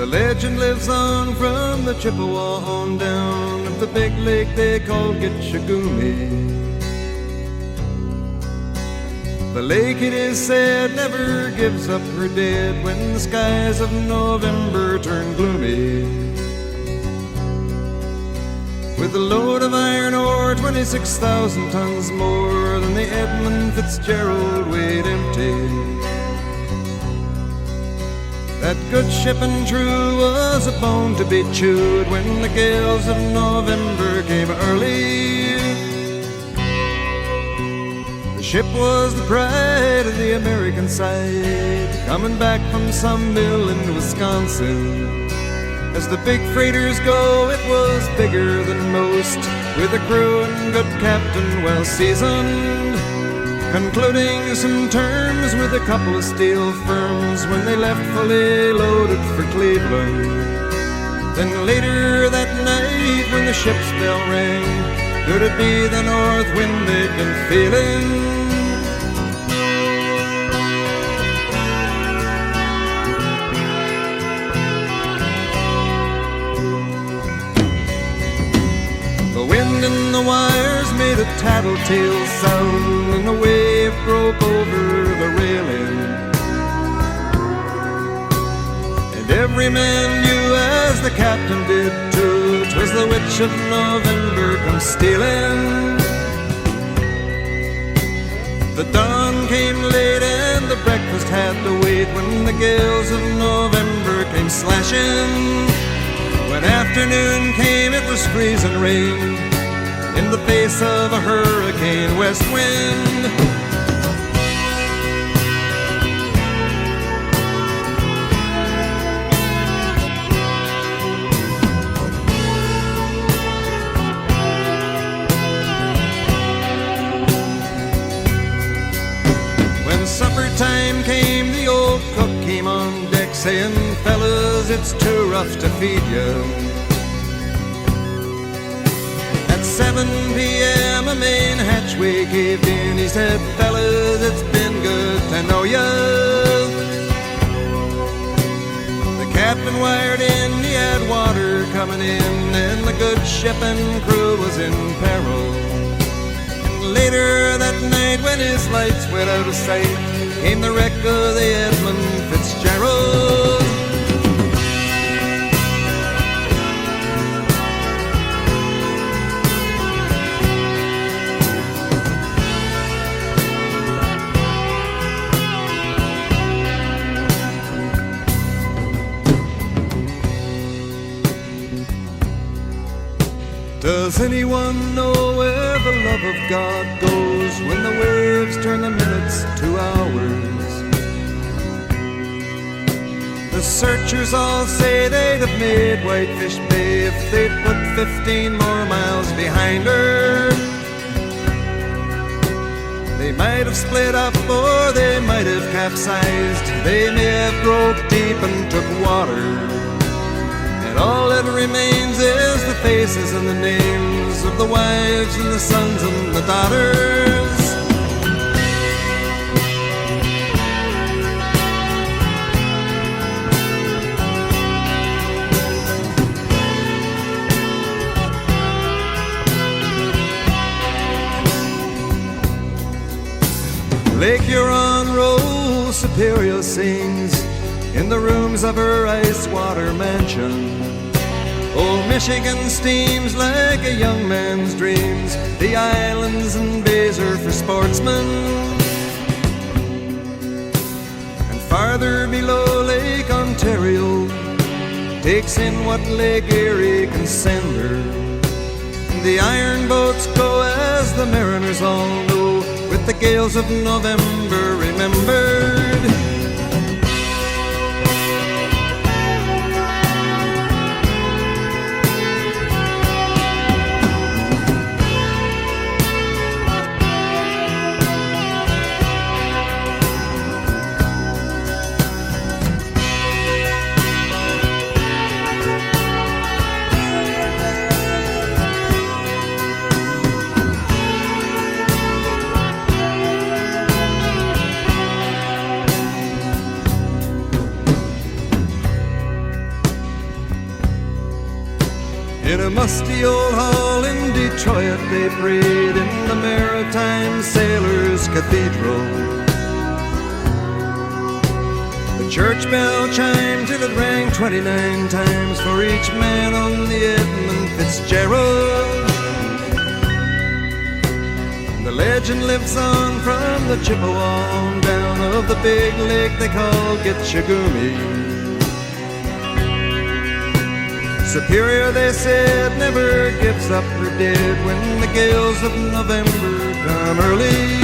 The legend lives on from the Chippewa on down of the big lake they called Gitchagumi. The lake, it is said, never gives up her dead when the skies of November turn gloomy. With a load of iron ore, 26,000 tons more than the Edmund Fitzgerald weighed empty. That good ship and true was a bone to be chewed when the gales of November came early. The ship was the pride of the American side, coming back from some mill in Wisconsin. As the big freighters go, it was bigger than most, with a crew and good captain well seasoned, concluding some terms with a couple of steel firms when they left fully loaded for Cleveland. Then later that night when the ship's bell rang, could it be the north wind they'd been feeling? The wind in the wires made a tattletale sound, and the wave broke over the railing. And every man knew, as the captain did too, 'twas the witch of November come stealing. The dawn came late and the breakfast had to wait when the gales of November came slashing. When afternoon came, it was freezing rain in the face of a hurricane west wind. When supper time came, the old cook came on deck saying, "Fellas, it's too rough to feed you." 7 p.m. a main hatchway caved in. He said, "Fellas, it's been good to know ya." The captain wired in, he had water coming in, and the good ship and crew was in peril. And later that night when his lights went out of sight, came the wreck of the Edmund Fitzgerald. Does anyone know where the love of God goes when the waves turn the minutes to hours? The searchers all say they'd have made Whitefish Bay if they'd put 15 more miles behind her. They might have split up or they might have capsized. They may have broke deep and took water. And all that remains is the faces and the names of the wives and the sons and the daughters. Lake Huron rolls, Superior sings in the rooms of her ice water mansion. Old Michigan steams like a young man's dreams. The islands and bays are for sportsmen. And farther below, Lake Ontario takes in what Lake Erie can send her. And the iron boats go, as the mariners all know, with the gales of November remembered. musty old hall in Detroit they prayed in the Maritime Sailors Cathedral. The church bell chimed till it rang 29 times for each man on the Edmund Fitzgerald. The legend lives on from the Chippewa on down of the big lake they call Gitchagumi. Superior, they said, never gives up her dead when the gales of November come early.